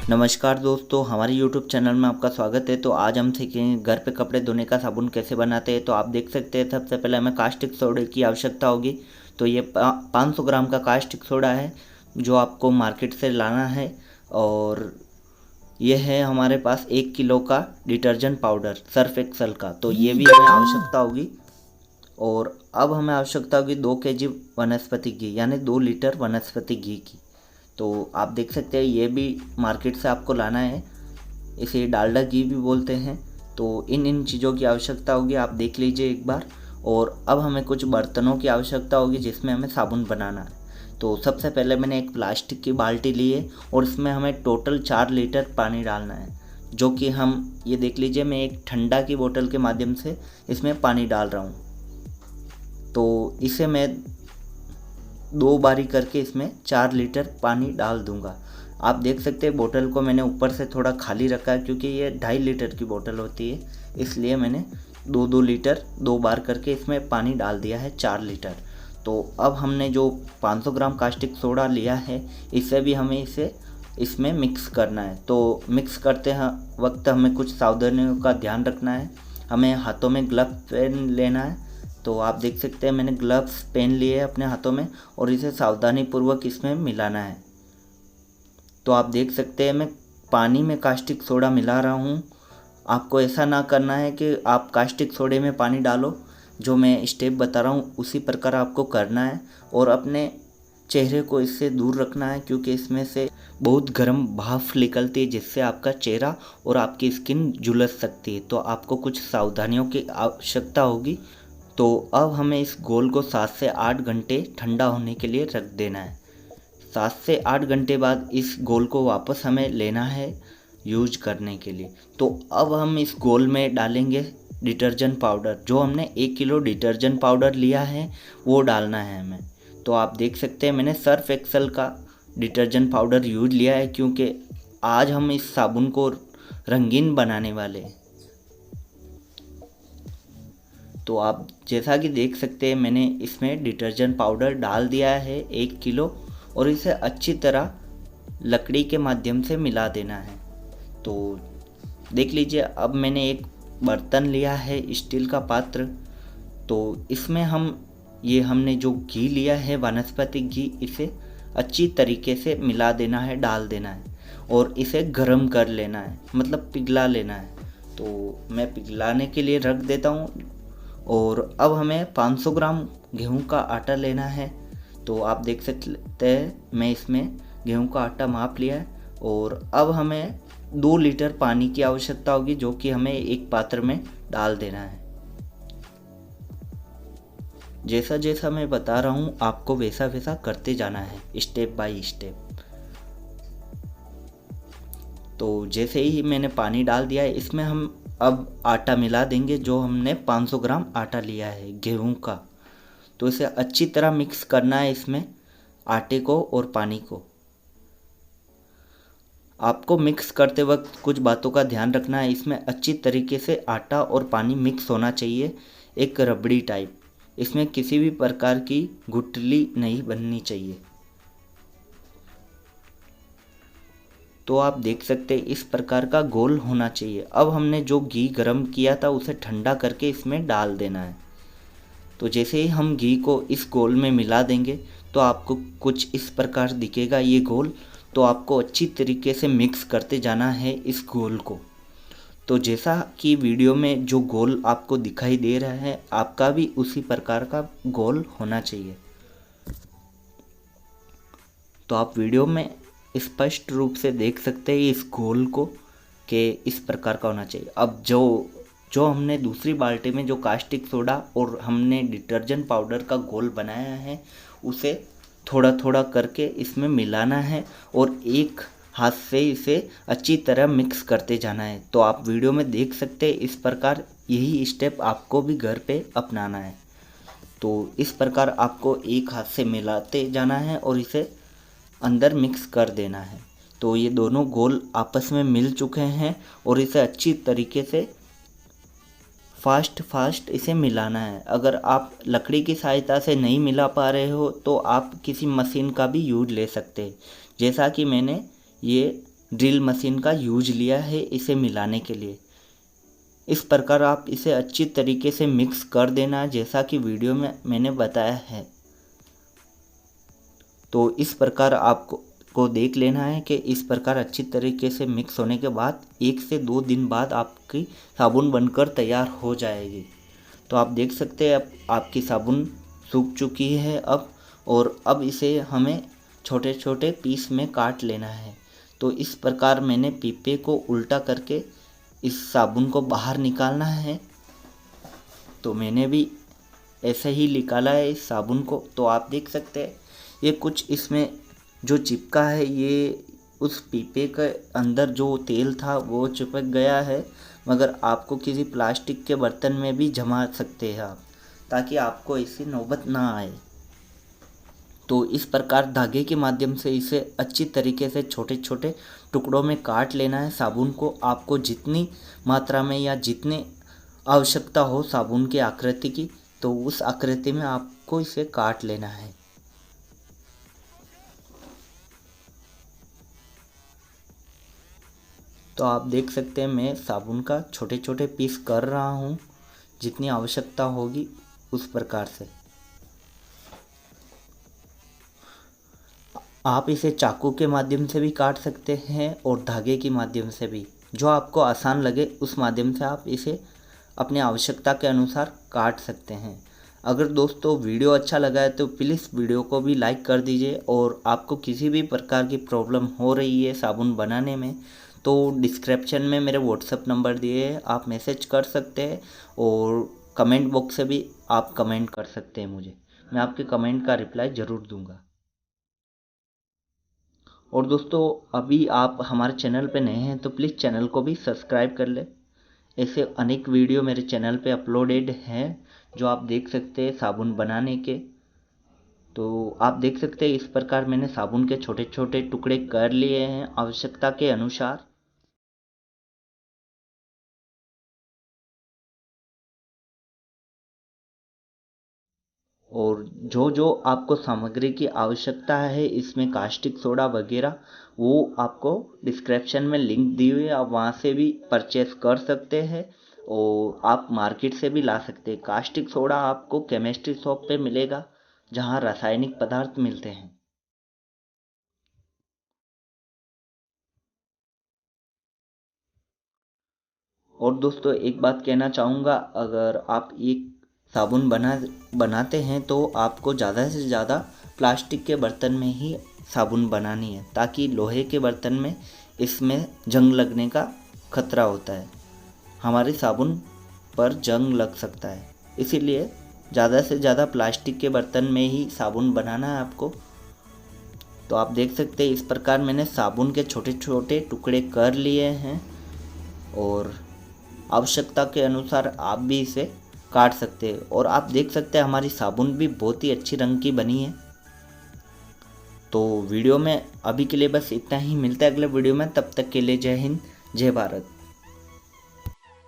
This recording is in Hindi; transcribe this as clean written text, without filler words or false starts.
नमस्कार दोस्तों, हमारे YouTube चैनल में आपका स्वागत है। तो आज हम सीखेंगे घर पे कपड़े धोने का साबुन कैसे बनाते हैं। तो आप देख सकते हैं, सबसे पहले हमें कास्टिक सोडे की आवश्यकता होगी। तो ये 500 ग्राम का कास्टिक सोडा है जो आपको मार्केट से लाना है। और ये है हमारे पास 1 किलो का डिटर्जेंट पाउडर सर्फ एक्सल का, तो ये भी हमें आवश्यकता होगी। और अब हमें आवश्यकता होगी 2 kg वनस्पति घी, यानी 2 लीटर वनस्पति घी की। तो आप देख सकते हैं ये भी मार्केट से आपको लाना है, इसे डालडा घी भी बोलते हैं। तो इन चीज़ों की आवश्यकता होगी, आप देख लीजिए एक बार। और अब हमें कुछ बर्तनों की आवश्यकता होगी जिसमें हमें साबुन बनाना है। तो सबसे पहले मैंने एक प्लास्टिक की बाल्टी ली है और इसमें हमें टोटल 4 लीटर पानी डालना है, जो कि हम ये देख लीजिए मैं एक ठंडा की बोतल के माध्यम से इसमें पानी डाल रहा हूँ। तो इसे मैं 2 बारी करके इसमें 4 लीटर पानी डाल दूंगा। आप देख सकते हैं बोतल को मैंने ऊपर से थोड़ा खाली रखा है, क्योंकि ये 2.5 लीटर की बोतल होती है, इसलिए मैंने 2-2 लीटर 2 बार करके इसमें पानी डाल दिया है 4 लीटर। तो अब हमने जो 500 ग्राम कास्टिक सोडा लिया है, इसे भी हमें इसमें मिक्स करना है। तो मिक्स करते वक्त हमें कुछ सावधानियों का ध्यान रखना है। हमें हाथों में ग्लव्स पहन लेना है। तो आप देख सकते हैं मैंने ग्लव्स पहन लिए अपने हाथों में और इसे सावधानी पूर्वक इसमें मिलाना है। तो आप देख सकते हैं मैं पानी में कास्टिक सोडा मिला रहा हूँ। आपको ऐसा ना करना है कि आप कास्टिक सोडे में पानी डालो, जो मैं स्टेप बता रहा हूँ उसी प्रकार आपको करना है। और अपने चेहरे को इससे दूर रखना है, क्योंकि इसमें से बहुत गर्म भाप निकलती है जिससे आपका चेहरा और आपकी स्किन झुलस सकती है। तो आपको कुछ सावधानियों की आवश्यकता होगी। तो अब हमें इस घोल को 7 से 8 घंटे ठंडा होने के लिए रख देना है। 7 से 8 घंटे बाद इस घोल को वापस हमें लेना है यूज करने के लिए। तो अब हम इस घोल में डालेंगे डिटर्जेंट पाउडर। जो हमने 1 किलो डिटर्जेंट पाउडर लिया है वो डालना है हमें। तो आप देख सकते हैं मैंने सर्फ एक्सल का डिटर्जेंट पाउडर यूज लिया है, क्योंकि आज हम इस साबुन को रंगीन बनाने वाले हैं। तो आप जैसा कि देख सकते हैं मैंने इसमें डिटर्जेंट पाउडर डाल दिया है 1 किलो, और इसे अच्छी तरह लकड़ी के माध्यम से मिला देना है। तो देख लीजिए अब मैंने एक बर्तन लिया है, स्टील का पात्र। तो इसमें हमने जो घी लिया है वनस्पति घी, इसे अच्छी तरीके से मिला देना है, डाल देना है और इसे गर्म कर लेना है, मतलब पिघला लेना है। तो मैं पिघलाने के लिए रख देता हूँ। और अब हमें 500 ग्राम गेहूं का आटा लेना है। तो आप देख सकते हैं मैं इसमें गेहूं का आटा माप लिया है। और अब हमें 2 लीटर पानी की आवश्यकता होगी, जो कि हमें एक पात्र में डाल देना है। जैसा जैसा मैं बता रहा हूँ आपको वैसा वैसा करते जाना है, स्टेप बाय स्टेप। तो जैसे ही मैंने पानी डाल दिया है, इसमें हम अब आटा मिला देंगे, जो हमने 500 ग्राम आटा लिया है गेहूं का। तो इसे अच्छी तरह मिक्स करना है इसमें, आटे को और पानी को। आपको मिक्स करते वक्त कुछ बातों का ध्यान रखना है। इसमें अच्छी तरीके से आटा और पानी मिक्स होना चाहिए, एक रबड़ी टाइप। इसमें किसी भी प्रकार की गुठली नहीं बननी चाहिए। तो आप देख सकते हैं इस प्रकार का घोल होना चाहिए। अब हमने जो घी गरम किया था उसे ठंडा करके इसमें डाल देना है। तो जैसे ही हम घी को इस घोल में मिला देंगे तो आपको कुछ इस प्रकार दिखेगा ये घोल। तो आपको अच्छी तरीके से मिक्स करते जाना है इस घोल को। तो जैसा कि वीडियो में जो घोल आपको दिखाई दे रहा है, आपका भी उसी प्रकार का घोल होना चाहिए। तो आप वीडियो में स्पष्ट रूप से देख सकते हैं इस घोल को कि इस प्रकार का होना चाहिए। अब जो हमने दूसरी बाल्टी में जो कास्टिक सोडा और हमने डिटर्जेंट पाउडर का घोल बनाया है, उसे थोड़ा थोड़ा करके इसमें मिलाना है और एक हाथ से इसे अच्छी तरह मिक्स करते जाना है। तो आप वीडियो में देख सकते हैं इस प्रकार, यही स्टेप आपको भी घर पे अपनाना है। तो इस प्रकार आपको एक हाथ से मिलाते जाना है और इसे अंदर मिक्स कर देना है। तो ये दोनों घोल आपस में मिल चुके हैं और इसे अच्छी तरीके से फास्ट इसे मिलाना है। अगर आप लकड़ी की सहायता से नहीं मिला पा रहे हो तो आप किसी मशीन का भी यूज ले सकते हैं। जैसा कि मैंने ये ड्रिल मशीन का यूज लिया है इसे मिलाने के लिए। इस प्रकार आप इसे अच्छी तरीके से मिक्स कर देना है जैसा कि वीडियो में मैंने बताया है। तो इस प्रकार आपको देख लेना है कि इस प्रकार अच्छी तरीके से मिक्स होने के बाद 1 से 2 दिन बाद आपकी साबुन बनकर तैयार हो जाएगी। तो आप देख सकते हैं अब आपकी साबुन सूख चुकी है और अब इसे हमें छोटे छोटे पीस में काट लेना है। तो इस प्रकार मैंने पीपे को उल्टा करके इस साबुन को बाहर निकालना है। तो मैंने भी ऐसे ही निकाला है इस साबुन को। तो आप देख सकते हैं ये कुछ इसमें जो चिपका है ये उस पीपे के अंदर जो तेल था वो चिपक गया है, मगर आपको किसी प्लास्टिक के बर्तन में भी जमा सकते हैं आप, ताकि आपको ऐसी नौबत ना आए। तो इस प्रकार धागे के माध्यम से इसे अच्छी तरीके से छोटे छोटे टुकड़ों में काट लेना है। साबुन को आपको जितनी मात्रा में या जितने आवश्यकता हो साबुन की आकृति की, तो उस आकृति में आपको इसे काट लेना है। तो आप देख सकते हैं मैं साबुन का छोटे छोटे पीस कर रहा हूँ, जितनी आवश्यकता होगी उस प्रकार से। आप इसे चाकू के माध्यम से भी काट सकते हैं और धागे के माध्यम से भी, जो आपको आसान लगे उस माध्यम से आप इसे अपनी आवश्यकता के अनुसार काट सकते हैं। अगर दोस्तों वीडियो अच्छा लगा है तो प्लीज़ वीडियो को भी लाइक कर दीजिए, और आपको किसी भी प्रकार की प्रॉब्लम हो रही है साबुन बनाने में तो डिस्क्रिप्शन में मेरे व्हाट्सएप नंबर दिए हैं, आप मैसेज कर सकते हैं, और कमेंट बॉक्स से भी आप कमेंट कर सकते हैं मुझे, मैं आपके कमेंट का रिप्लाई ज़रूर दूंगा। और दोस्तों अभी आप हमारे चैनल पे नए हैं तो प्लीज़ चैनल को भी सब्सक्राइब कर लें। ऐसे अनेक वीडियो मेरे चैनल पे अपलोडेड हैं जो आप देख सकते हैं साबुन बनाने के। तो आप देख सकते हैं इस प्रकार मैंने साबुन के छोटे छोटे टुकड़े कर लिए हैं आवश्यकता के अनुसार। और जो जो आपको सामग्री की आवश्यकता है इसमें कास्टिक सोडा वगैरह, वो आपको डिस्क्रिप्शन में लिंक दी हुई है, आप वहाँ से भी परचेस कर सकते हैं और आप मार्केट से भी ला सकते हैं। कास्टिक सोडा आपको केमिस्ट्री शॉप पे मिलेगा जहाँ रासायनिक पदार्थ मिलते हैं। और दोस्तों एक बात कहना चाहूँगा, अगर आप एक साबुन बनाते हैं तो आपको ज़्यादा से ज़्यादा प्लास्टिक के बर्तन में ही साबुन बनानी है, ताकि लोहे के बर्तन में इसमें जंग लगने का खतरा होता है, हमारी साबुन पर जंग लग सकता है। इसीलिए ज़्यादा से ज़्यादा प्लास्टिक के बर्तन में ही साबुन बनाना है आपको। तो आप देख सकते हैं इस प्रकार मैंने साबुन के छोटे छोटे टुकड़े कर लिए हैं, और आवश्यकता के अनुसार आप भी इसे काट सकते हैं। और आप देख सकते हैं हमारी साबुन भी बहुत ही अच्छी रंग की बनी है। तो वीडियो में अभी के लिए बस इतना ही, मिलता है अगले वीडियो में, तब तक के लिए जय हिंद जय भारत।